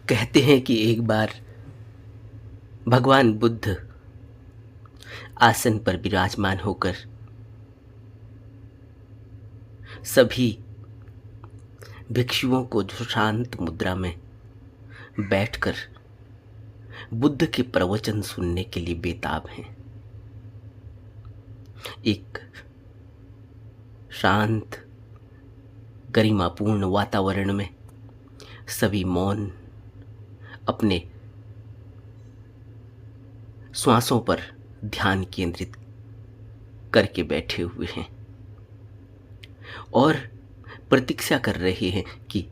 कहते हैं कि एक बार भगवान बुद्ध आसन पर विराजमान होकर सभी भिक्षुओं को जो शांत मुद्रा में बैठकर बुद्ध के प्रवचन सुनने के लिए बेताब हैं। एक शांत गरिमापूर्ण वातावरण में सभी मौन अपने श्वासों पर ध्यान केंद्रित करके बैठे हुए हैं और प्रतीक्षा कर रहे हैं कि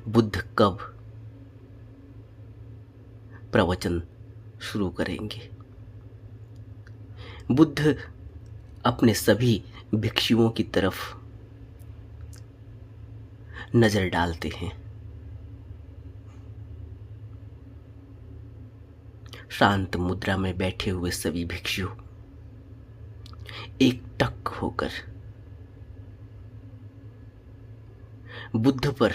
बुद्ध कब प्रवचन शुरू करेंगे। बुद्ध अपने सभी भिक्षुओं की तरफ नजर डालते हैं। शांत मुद्रा में बैठे हुए सभी भिक्षु एक टक होकर बुद्ध पर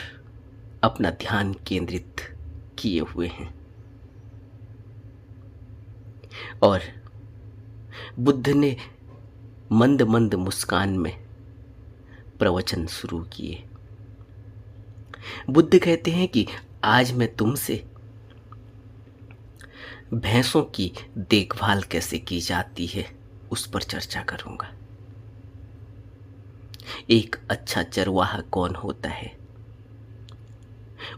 अपना ध्यान केंद्रित किए हुए हैं और बुद्ध ने मंद मंद मुस्कान में प्रवचन शुरू किए। बुद्ध कहते हैं कि आज मैं तुमसे भैंसों की देखभाल कैसे की जाती है उस पर चर्चा करूंगा। एक अच्छा चरवाहा कौन होता है,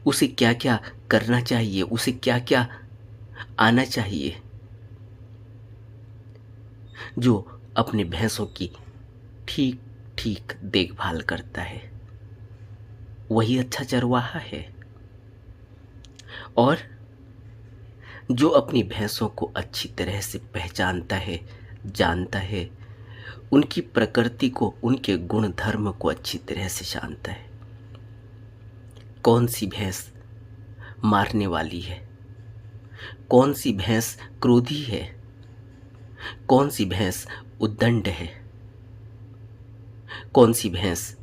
उसे क्या क्या करना चाहिए, उसे क्या क्या आना चाहिए, जो अपने भैंसों की ठीक ठीक देखभाल करता है वही अच्छा चरवाहा है। और जो अपनी भैंसों को अच्छी तरह से पहचानता है, जानता है, उनकी प्रकृति को, उनके गुण धर्म को अच्छी तरह से जानता है। कौन सी भैंस मारने वाली है, कौन सी भैंस क्रोधी है, कौन सी भैंस उद्दंड है, कौन सी भैंस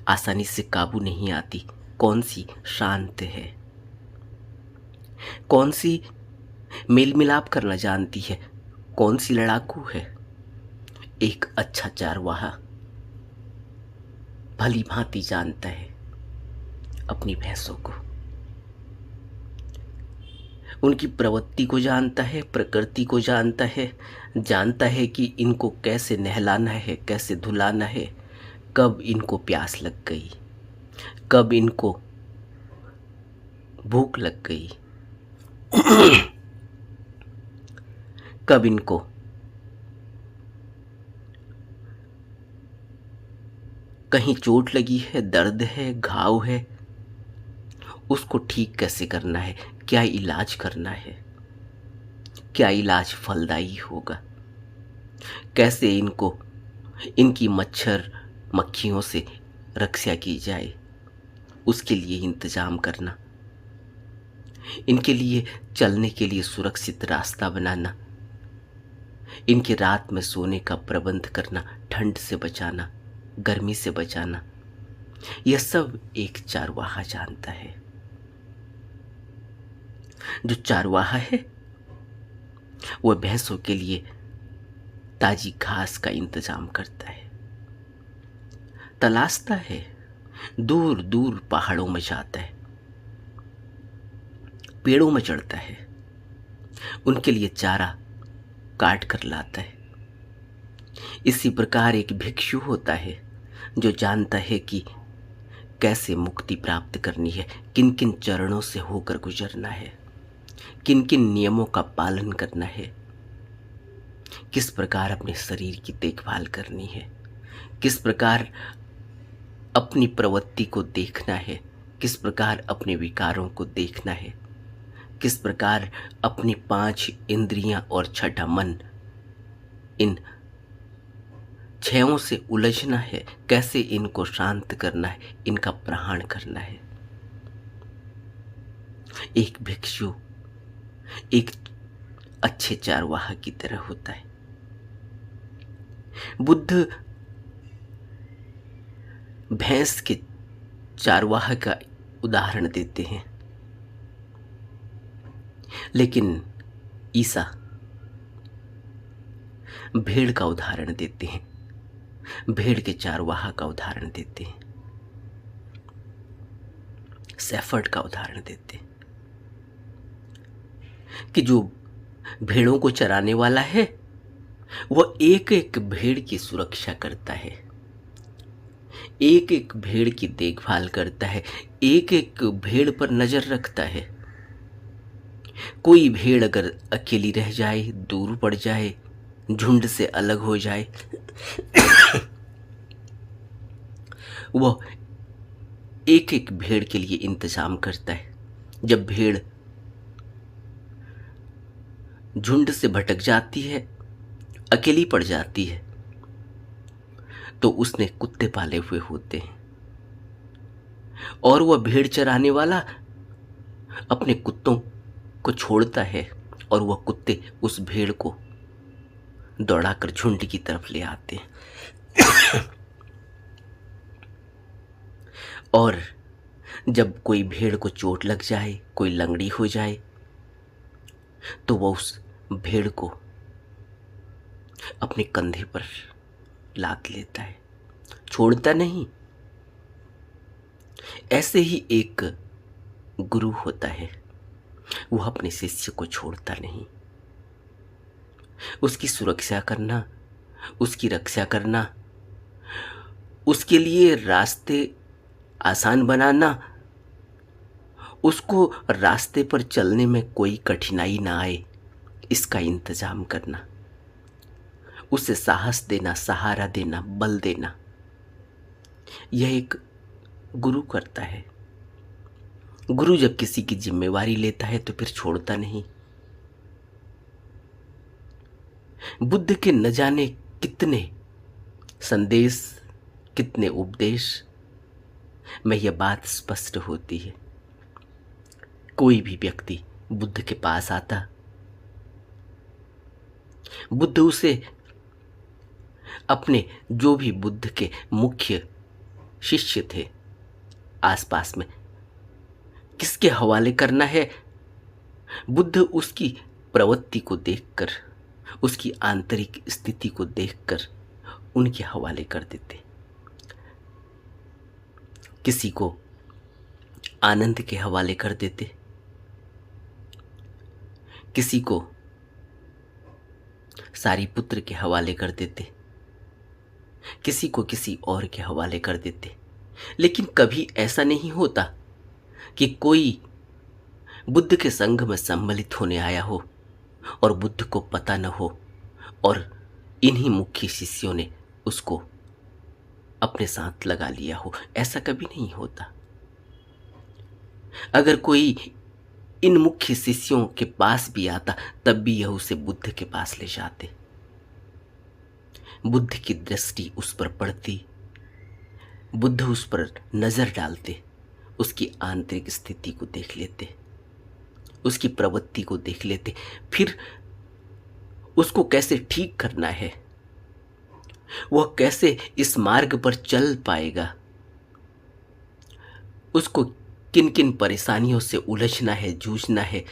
आसानी से काबू नहीं आती, कौन सी शांत है, कौन सी मेल मिलाप करना जानती है, कौन सी लड़ाकू है। एक अच्छा चारवाहा भली भांति जानता है अपनी भैंसों को, उनकी प्रवृत्ति को जानता है, प्रकृति को जानता है, जानता है कि इनको कैसे नहलाना है, कैसे धुलाना है, कब इनको प्यास लग गई, कब इनको भूख लग गई, कब इनको कहीं चोट लगी है, दर्द है, घाव है, उसको ठीक कैसे करना है, क्या इलाज करना है, क्या इलाज फलदायी होगा, कैसे इनको इनकी मच्छर मक्खियों से रक्षा की जाए, उसके लिए इंतजाम करना, इनके लिए चलने के लिए सुरक्षित रास्ता बनाना, इनके रात में सोने का प्रबंध करना, ठंड से बचाना, गर्मी से बचाना, यह सब एक चारवाहा जानता है। जो चारवाहा है वह भैंसों के लिए ताजी घास का इंतजाम करता है, तलाशता है, दूर दूर पहाड़ों में जाता है, पेड़ों में चढ़ता है, उनके लिए चारा काट कर लाता है। इसी प्रकार एक भिक्षु होता है जो जानता है कि कैसे मुक्ति प्राप्त करनी है, किन किन चरणों से होकर गुजरना है, किन किन नियमों का पालन करना है, किस प्रकार अपने शरीर की देखभाल करनी है, किस प्रकार अपनी प्रवृत्ति को देखना है, किस प्रकार अपने विकारों को देखना है, किस प्रकार अपनी 5 इंद्रियां और छठा मन, इन 6 से उलझना है, कैसे इनको शांत करना है, इनका प्रहाण करना है। एक भिक्षु एक अच्छे चारवाहा की तरह होता है। बुद्ध भैंस के चारवाहा का उदाहरण देते हैं। लेकिन ईसा भेड़ का उदाहरण देते हैं, भेड़ के चारवाहा का उदाहरण देते हैं, शेफर्ड का उदाहरण देते हैं कि जो भेड़ों को चराने वाला है वह एक एक भेड़ की सुरक्षा करता है, एक एक भेड़ की देखभाल करता है, एक एक भेड़ पर नजर रखता है। कोई भेड़ अगर अकेली रह जाए, दूर पड़ जाए, झुंड से अलग हो जाए, वह एक एक भेड़ के लिए इंतजाम करता है। जब भेड़ झुंड से भटक जाती है, अकेली पड़ जाती है, तो उसने कुत्ते पाले हुए होते हैं और वह भेड़ चराने वाला अपने कुत्तों को छोड़ता है और वह कुत्ते उस भेड़ को दौड़ाकर झुंड की तरफ ले आते हैं। और जब कोई भेड़ को चोट लग जाए, कोई लंगड़ी हो जाए, तो वह उस भेड़ को अपने कंधे पर लाद लेता है, छोड़ता नहीं। ऐसे ही एक गुरु होता है, वह अपने शिष्य को छोड़ता नहीं। उसकी सुरक्षा करना, उसकी रक्षा करना, उसके लिए रास्ते आसान बनाना, उसको रास्ते पर चलने में कोई कठिनाई ना आए, इसका इंतजाम करना, उसे साहस देना, सहारा देना, बल देना, यह एक गुरु करता है। गुरु जब किसी की जिम्मेवारी लेता है तो फिर छोड़ता नहीं। बुद्ध के न जाने कितने संदेश, कितने उपदेश में यह बात स्पष्ट होती है। कोई भी व्यक्ति बुद्ध के पास आता, बुद्ध उसे अपने जो भी बुद्ध के मुख्य शिष्य थे आसपास में किसके हवाले करना है, बुद्ध उसकी प्रवृत्ति को देखकर, उसकी आंतरिक स्थिति को देखकर उनके हवाले कर देते। किसी को आनंद के हवाले कर देते, किसी को सारीपुत्र के हवाले कर देते, किसी को किसी और के हवाले कर देते। लेकिन कभी ऐसा नहीं होता कि कोई बुद्ध के संग में सम्मिलित होने आया हो और बुद्ध को पता न हो और इन्हीं मुख्य शिष्यों ने उसको अपने साथ लगा लिया हो। ऐसा कभी नहीं होता। अगर कोई इन मुख्य शिष्यों के पास भी आता तब भी यह उसे बुद्ध के पास ले जाते। बुद्ध की दृष्टि उस पर पड़ती, बुद्ध उस पर नजर डालते, उसकी आंतरिक स्थिति को देख लेते, उसकी प्रवृत्ति को देख लेते, फिर उसको कैसे ठीक करना है, वह कैसे इस मार्ग पर चल पाएगा, उसको किन किन परेशानियों से उलझना है, जूझना है,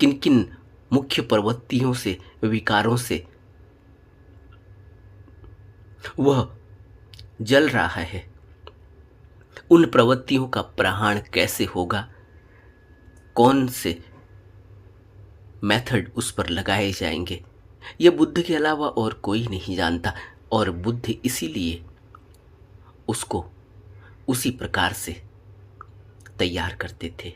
किन किन मुख्य प्रवृत्तियों से, विकारों से वह जल रहा है, उन प्रवृत्तियों का प्रहार कैसे होगा, कौन से मेथड उस पर लगाए जाएंगे, यह बुद्ध के अलावा और कोई नहीं जानता। और बुद्ध इसीलिए उसको उसी प्रकार से तैयार करते थे।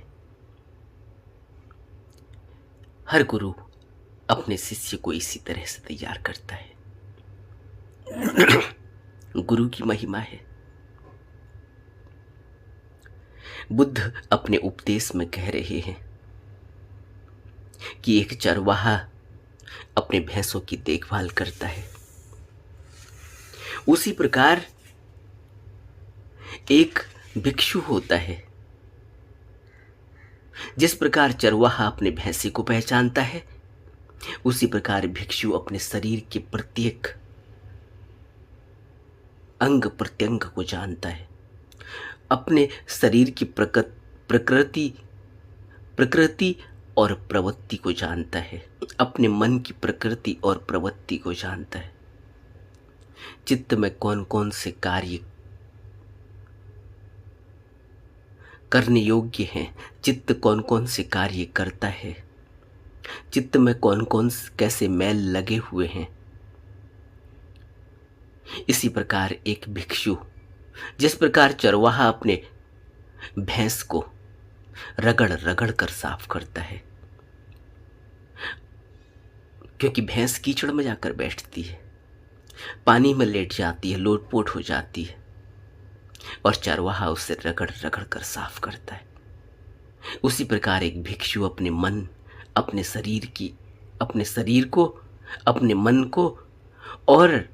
हर गुरु अपने शिष्य को इसी तरह से तैयार करता है। गुरु की महिमा है। बुद्ध अपने उपदेश में कह रहे हैं कि एक चरवाहा अपने भैंसों की देखभाल करता है, उसी प्रकार एक भिक्षु होता है। जिस प्रकार चरवाहा अपने भैंसे को पहचानता है, उसी प्रकार भिक्षु अपने शरीर के प्रत्येक अंग प्रत्यंग को जानता है, अपने शरीर की प्रकृति और प्रवृत्ति को जानता है, अपने मन की प्रकृति और प्रवृत्ति को जानता है। चित्त में कौन कौन से कार्य करने योग्य हैं, चित्त कौन कौन से कार्य करता है, चित्त में कौन कौन कैसे मैल लगे हुए हैं। इसी प्रकार एक भिक्षु, जिस प्रकार चरवाहा अपने भैंस को रगड़ रगड़ कर साफ करता है, क्योंकि भैंस कीचड़ में जाकर बैठती है, पानी में लेट जाती है, लोटपोट हो जाती है, और चरवाहा उसे रगड़ रगड़ कर साफ करता है। उसी प्रकार एक भिक्षु अपने मन, अपने शरीर को, अपने मन को और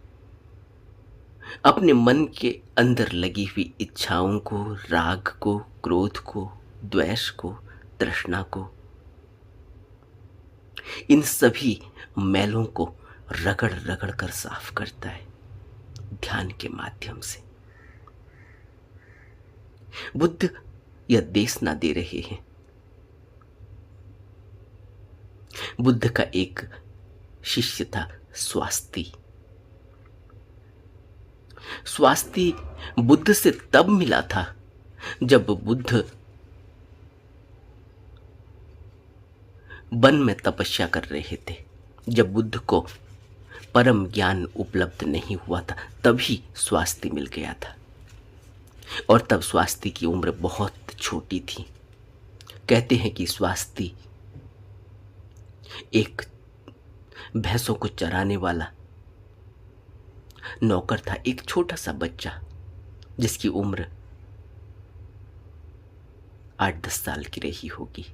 अपने मन के अंदर लगी हुई इच्छाओं को, राग को, क्रोध को, द्वेष को, तृष्णा को, इन सभी मैलों को रगड़ रगड़ कर साफ करता है ध्यान के माध्यम से। बुद्ध यह देश ना दे रहे हैं। बुद्ध का एक शिष्य था स्वास्थी। स्वास्थी बुद्ध से तब मिला था जब बुद्ध वन में तपस्या कर रहे थे, जब बुद्ध को परम ज्ञान उपलब्ध नहीं हुआ था, तभी स्वास्थी मिल गया था। और तब स्वास्थी की उम्र बहुत छोटी थी। कहते हैं कि स्वास्थी एक भैंसों को चराने वाला नौकर था, एक छोटा सा बच्चा जिसकी उम्र 8-10 साल की रही होगी।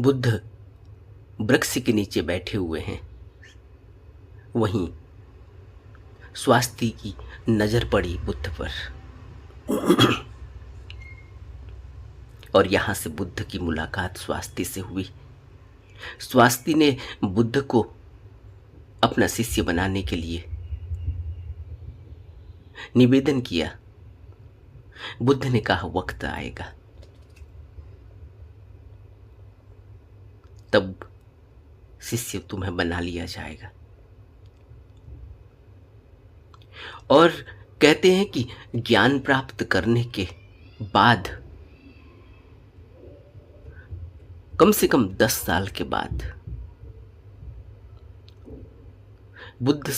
बुद्ध वृक्ष के नीचे बैठे हुए हैं। वहीं स्वास्थी की नजर पड़ी बुद्ध पर और यहां से बुद्ध की मुलाकात स्वास्थी से हुई। स्वास्थी ने बुद्ध को अपना शिष्य बनाने के लिए निवेदन किया। बुद्ध ने कहा वक्त आएगा तब शिष्य तुम्हें बना लिया जाएगा। और कहते हैं कि ज्ञान प्राप्त करने के बाद, कम से कम 10 साल के बाद, बुद्ध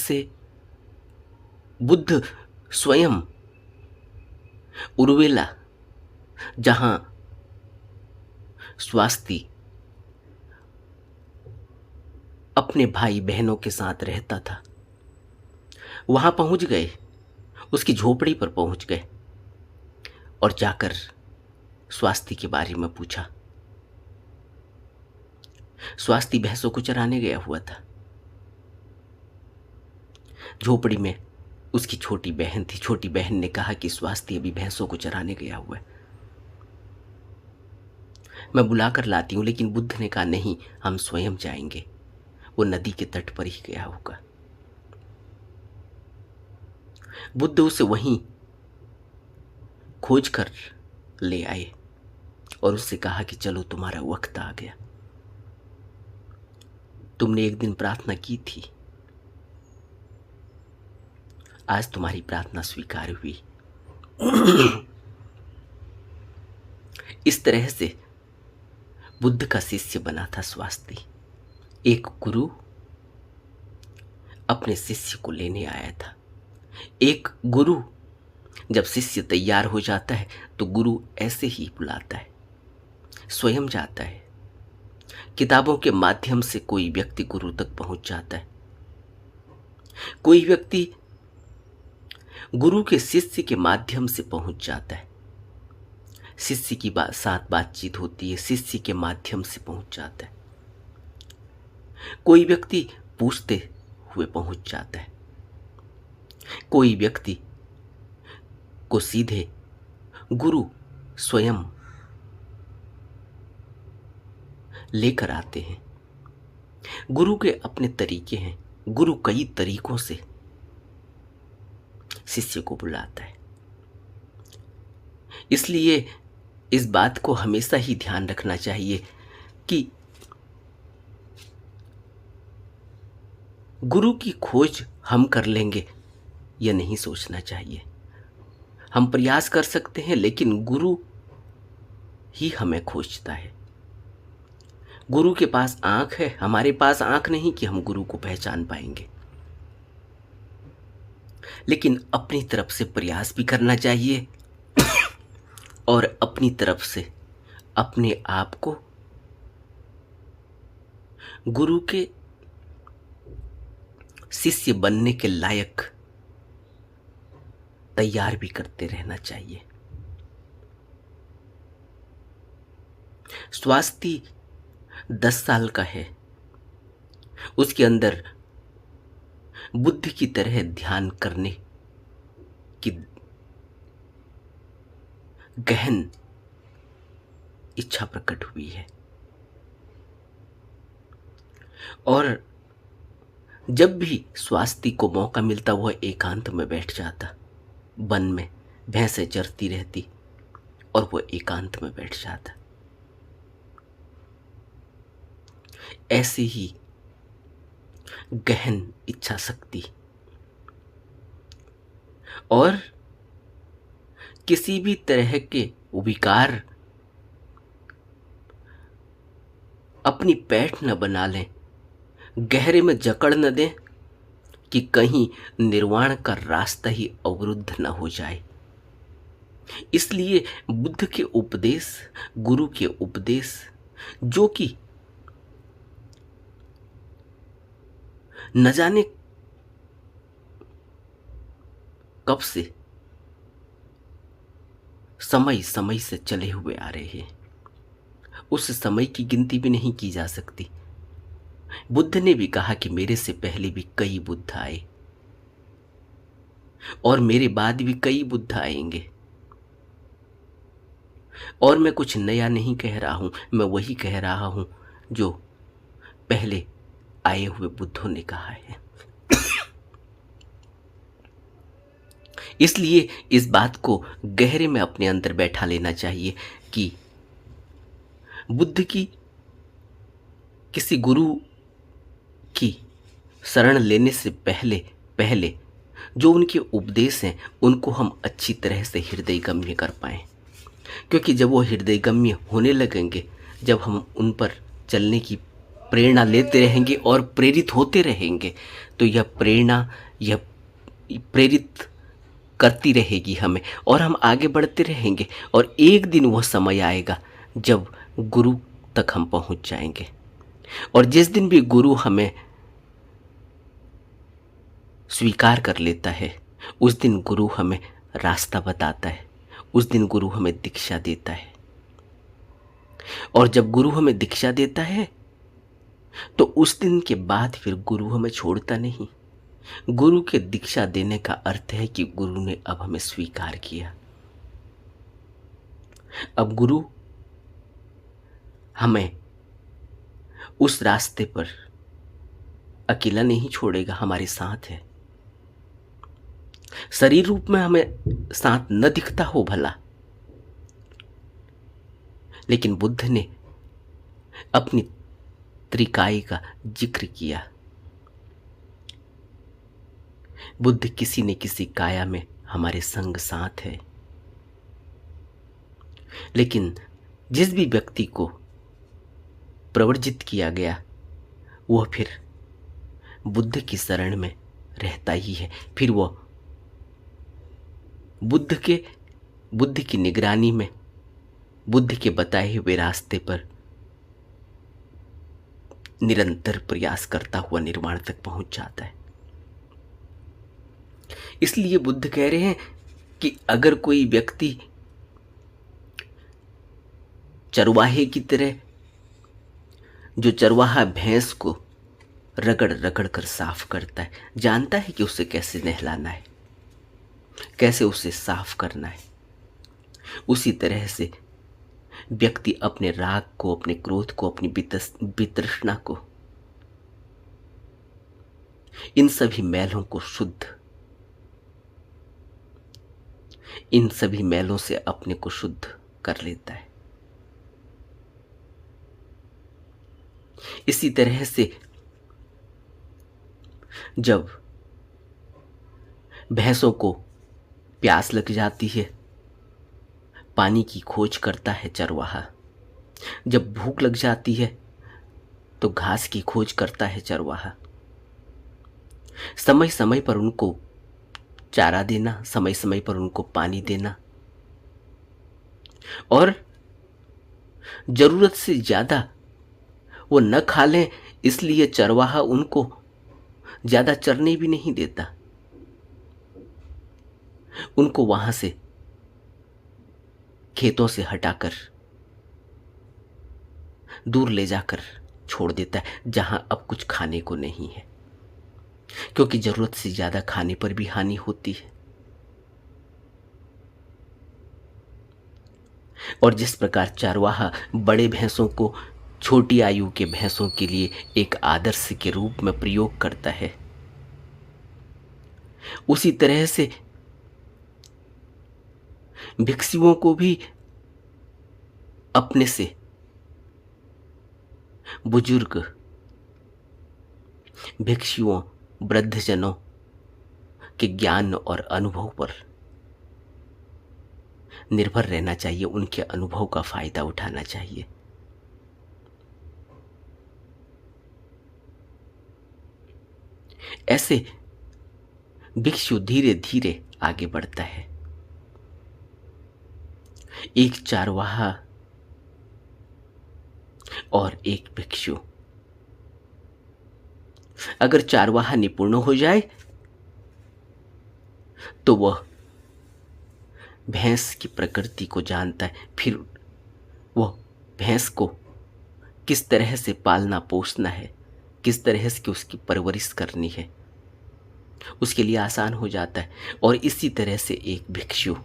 स्वयं उर्वेला, जहां स्वास्थी अपने भाई बहनों के साथ रहता था, वहां पहुंच गए, उसकी झोपड़ी पर पहुंच गए और जाकर स्वास्थी के बारे में पूछा। स्वास्थी भैंसों को चराने गया हुआ था। झोपड़ी में उसकी छोटी बहन थी। छोटी बहन ने कहा कि स्वास्थी अभी भैंसों को चराने गया हुआ है, मैं बुलाकर लाती हूं। लेकिन बुद्ध ने कहा नहीं, हम स्वयं जाएंगे, वो नदी के तट पर ही गया होगा। बुद्ध उसे वहीं खोज कर ले आए और उससे कहा कि चलो तुम्हारा वक्त आ गया, तुमने एक दिन प्रार्थना की थी, आज तुम्हारी प्रार्थना स्वीकार हुई। इस तरह से बुद्ध का शिष्य बना था स्वास्थी। एक गुरु अपने शिष्य को लेने आया था। एक गुरु जब शिष्य तैयार हो जाता है तो गुरु ऐसे ही बुलाता है, स्वयं जाता है। किताबों के माध्यम से कोई व्यक्ति गुरु तक पहुंच जाता है, कोई व्यक्ति गुरु के शिष्य के माध्यम से पहुंच जाता है। शिष्य की साथ बातचीत होती है, शिष्य के माध्यम से पहुंच जाता है। कोई व्यक्ति पूछते हुए पहुंच जाता है, कोई व्यक्ति को सीधे गुरु स्वयं लेकर आते हैं। गुरु के अपने तरीके हैं। गुरु कई तरीकों से शिष्य को बुलाता है। इसलिए इस बात को हमेशा ही ध्यान रखना चाहिए कि गुरु की खोज हम कर लेंगे, यह नहीं सोचना चाहिए। हम प्रयास कर सकते हैं, लेकिन गुरु ही हमें खोजता है। गुरु के पास आंख है, हमारे पास आंख नहीं कि हम गुरु को पहचान पाएंगे। लेकिन अपनी तरफ से प्रयास भी करना चाहिए और अपनी तरफ से अपने आप को गुरु के शिष्य बनने के लायक तैयार भी करते रहना चाहिए। स्वास्थ्य 10 साल का है, उसके अंदर बुद्ध की तरह ध्यान करने की गहन इच्छा प्रकट हुई है। और जब भी स्वास्थ्य को मौका मिलता वह एकांत में बैठ जाता, वन में भैंसें चरती रहती और वह एकांत में बैठ जाता। ऐसे ही गहन इच्छा शक्ति और किसी भी तरह के विकार अपनी पैठ न बना लें, गहरे में जकड़ न दें कि कहीं निर्वाण का रास्ता ही अवरुद्ध न हो जाए। इसलिए बुद्ध के उपदेश, गुरु के उपदेश, जो कि न जाने कब से समय समय से चले हुए आ रहे हैं, उस समय की गिनती भी नहीं की जा सकती। बुद्ध ने भी कहा कि मेरे से पहले भी कई बुद्ध आए और मेरे बाद भी कई बुद्ध आएंगे। और मैं कुछ नया नहीं कह रहा हूं, मैं वही कह रहा हूं जो पहले आए हुए बुद्धों ने कहा है। इसलिए इस बात को गहरे में अपने अंदर बैठा लेना चाहिए कि बुद्ध की किसी गुरु की शरण लेने से पहले जो उनके उपदेश हैं उनको हम अच्छी तरह से हृदयगम्य कर पाएं। क्योंकि जब वो हृदयगम्य होने लगेंगे, जब हम उन पर चलने की प्रेरणा लेते रहेंगे और प्रेरित होते रहेंगे, तो यह प्रेरणा, यह प्रेरित करती रहेगी हमें और हम आगे बढ़ते रहेंगे। और एक दिन वह समय आएगा जब गुरु तक हम पहुंच जाएंगे। और जिस दिन भी गुरु हमें स्वीकार कर लेता है, उस दिन गुरु हमें रास्ता बताता है, उस दिन गुरु हमें दीक्षा देता है। और जब गुरु हमें दीक्षा देता है तो उस दिन के बाद फिर गुरु हमें छोड़ता नहीं। गुरु के दीक्षा देने का अर्थ है कि गुरु ने अब हमें स्वीकार किया। अब गुरु हमें उस रास्ते पर अकेला नहीं छोड़ेगा, हमारे साथ है। शरीर रूप में हमें साथ न दिखता हो भला, लेकिन बुद्ध ने अपनी त्रिकाई का जिक्र किया। बुद्ध किसी न किसी काया में हमारे संग साथ है। लेकिन जिस भी व्यक्ति को प्रवर्जित किया गया वह फिर बुद्ध की शरण में रहता ही है। फिर वह बुद्ध की निगरानी में, बुद्ध के बताए हुए रास्ते पर निरंतर प्रयास करता हुआ निर्वाण तक पहुंच जाता है। इसलिए बुद्ध कह रहे हैं कि अगर कोई व्यक्ति चरवाहे की तरह, जो चरवाहा भैंस को रगड़ रगड़ कर साफ करता है, जानता है कि उसे कैसे नहलाना है, कैसे उसे साफ करना है, उसी तरह से व्यक्ति अपने राग को, अपने क्रोध को, अपनी वितृष्णा को, इन सभी मैलों को इन सभी मैलों से अपने को शुद्ध कर लेता है। इसी तरह से जब भैंसों को प्यास लग जाती है, पानी की खोज करता है चरवाहा। जब भूख लग जाती है तो घास की खोज करता है चरवाहा। समय समय पर उनको चारा देना, समय समय पर उनको पानी देना, और जरूरत से ज्यादा वो न खा लें इसलिए चरवाहा उनको ज्यादा चरने भी नहीं देता। उनको वहां से खेतों से हटाकर दूर ले जाकर छोड़ देता है, जहां अब कुछ खाने को नहीं है, क्योंकि जरूरत से ज्यादा खाने पर भी हानि होती है। और जिस प्रकार चरवाहा बड़े भैंसों को छोटी आयु के भैंसों के लिए एक आदर्श के रूप में प्रयोग करता है, उसी तरह से भिक्षुओं को भी अपने से बुजुर्ग भिक्षुओं, वृद्धजनों के ज्ञान और अनुभव पर निर्भर रहना चाहिए, उनके अनुभव का फायदा उठाना चाहिए। ऐसे भिक्षु धीरे धीरे आगे बढ़ता है। एक चारवाहा और एक भिक्षु। अगर चारवाहा निपुण हो जाए तो वह भैंस की प्रकृति को जानता है, फिर वह भैंस को किस तरह से पालना पोसना है, किस तरह से उसकी परवरिश करनी है, उसके लिए आसान हो जाता है। और इसी तरह से एक भिक्षु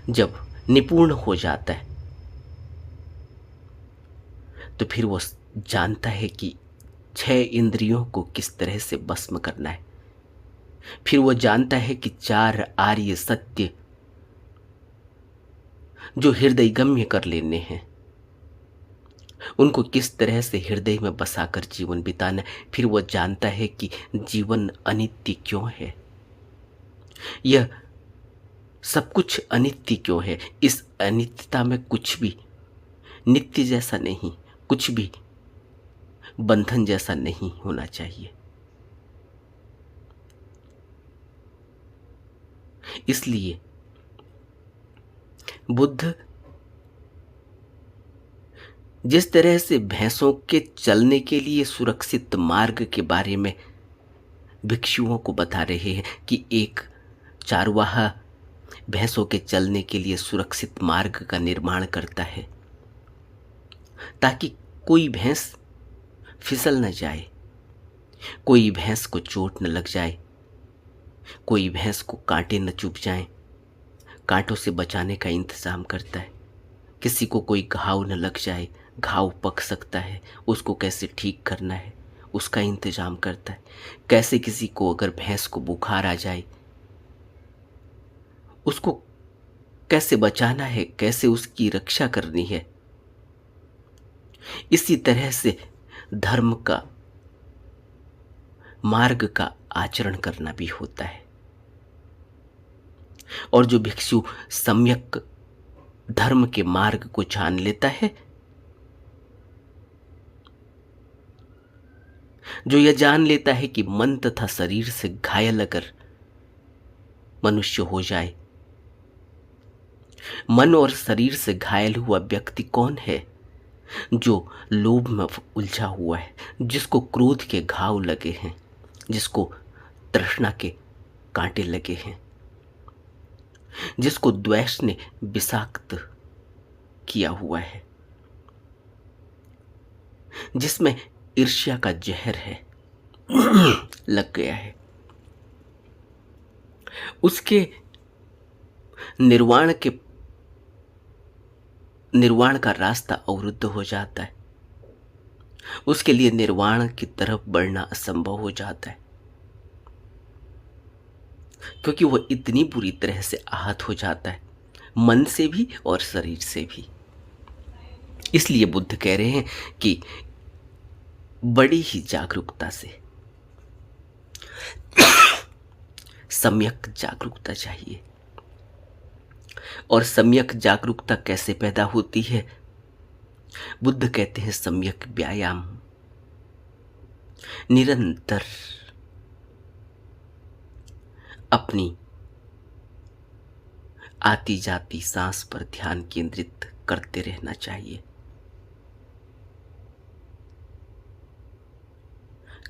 जब निपुण हो जाता है तो फिर वो जानता है कि 6 इंद्रियों को किस तरह से भस्म करना है। फिर वो जानता है कि 4 आर्य सत्य जो हृदय गम्य कर लेने हैं, उनको किस तरह से हृदय में बसाकर जीवन बिताना है। फिर वो जानता है कि जीवन अनित्य क्यों है, यह सब कुछ अनित्य क्यों है। इस अनित्यता में कुछ भी नित्य जैसा नहीं, कुछ भी बंधन जैसा नहीं होना चाहिए। इसलिए बुद्ध जिस तरह से भैंसों के चलने के लिए सुरक्षित मार्ग के बारे में भिक्षुओं को बता रहे हैं कि एक चारवाहा भैंसों के चलने के लिए सुरक्षित मार्ग का निर्माण करता है ताकि कोई भैंस फिसल न जाए, कोई भैंस को चोट न लग जाए, कोई भैंस को कांटे न चुभ जाएं, कांटों से बचाने का इंतजाम करता है। किसी को कोई घाव न लग जाए, घाव पक सकता है, उसको कैसे ठीक करना है उसका इंतजाम करता है। कैसे किसी को अगर भैंस को बुखार आ जाए उसको कैसे बचाना है, कैसे उसकी रक्षा करनी है। इसी तरह से धर्म का मार्ग का आचरण करना भी होता है। और जो भिक्षु सम्यक धर्म के मार्ग को जान लेता है, जो यह जान लेता है कि मन तथा शरीर से घायल अगर मनुष्य हो जाए, मन और शरीर से घायल हुआ व्यक्ति कौन है? जो लोभ में उलझा हुआ है, जिसको क्रोध के घाव लगे हैं, जिसको तृष्णा के कांटे लगे हैं, जिसको द्वेष ने विषाक्त किया हुआ है, जिसमें ईर्ष्या का जहर है लग गया है, उसके निर्वाण का रास्ता अवरुद्ध हो जाता है। उसके लिए निर्वाण की तरफ बढ़ना असंभव हो जाता है, क्योंकि वह इतनी बुरी तरह से आहत हो जाता है, मन से भी और शरीर से भी। इसलिए बुद्ध कह रहे हैं कि बड़ी ही जागरूकता से सम्यक जागरूकता चाहिए। और सम्यक जागरूकता कैसे पैदा होती है? बुद्ध कहते हैं सम्यक व्यायाम, निरंतर अपनी आती जाती सांस पर ध्यान केंद्रित करते रहना चाहिए।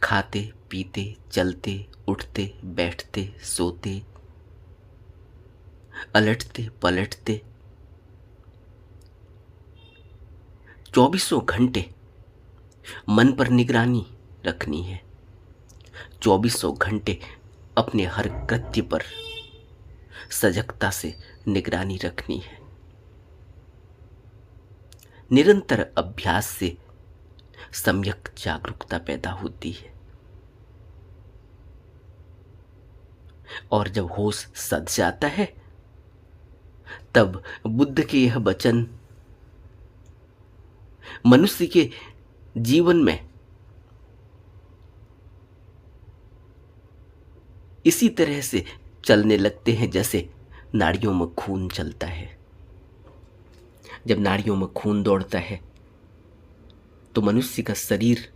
खाते पीते, चलते उठते, बैठते, सोते, अलटते पलटते, 24 घंटे मन पर निगरानी रखनी है। 24 घंटे अपने हर कृत्य पर सजगता से निगरानी रखनी है। निरंतर अभ्यास से सम्यक जागरूकता पैदा होती है। और जब होश सध जाता है, तब बुद्ध के यह वचन मनुष्य के जीवन में इसी तरह से चलने लगते हैं जैसे नाड़ियों में खून चलता है। जब नाड़ियों में खून दौड़ता है तो मनुष्य का शरीर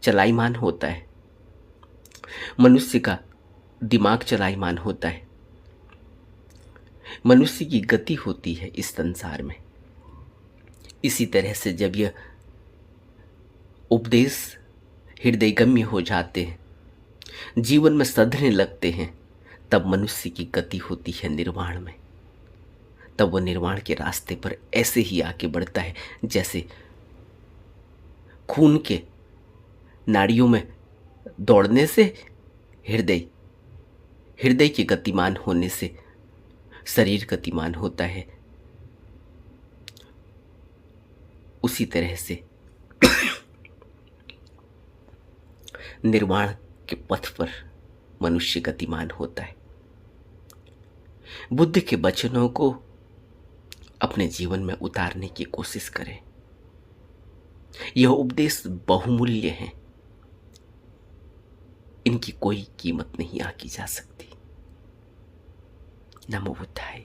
चलायमान होता है, मनुष्य का दिमाग चलायमान होता है, मनुष्य की गति होती है इस संसार में। इसी तरह से जब यह उपदेश हृदयगम्य हो जाते हैं, जीवन में सधने लगते हैं, तब मनुष्य की गति होती है निर्वाण में। तब वह निर्वाण के रास्ते पर ऐसे ही आगे बढ़ता है जैसे खून के नाड़ियों में दौड़ने से हृदय के गतिमान होने से शरीर गतिमान होता है। उसी तरह से निर्वाण के पथ पर मनुष्य गतिमान होता है। बुद्ध के वचनों को अपने जीवन में उतारने की कोशिश करें। यह उपदेश बहुमूल्य हैं, इनकी कोई कीमत नहीं आंकी जा सकती। नमो बुद्धाय।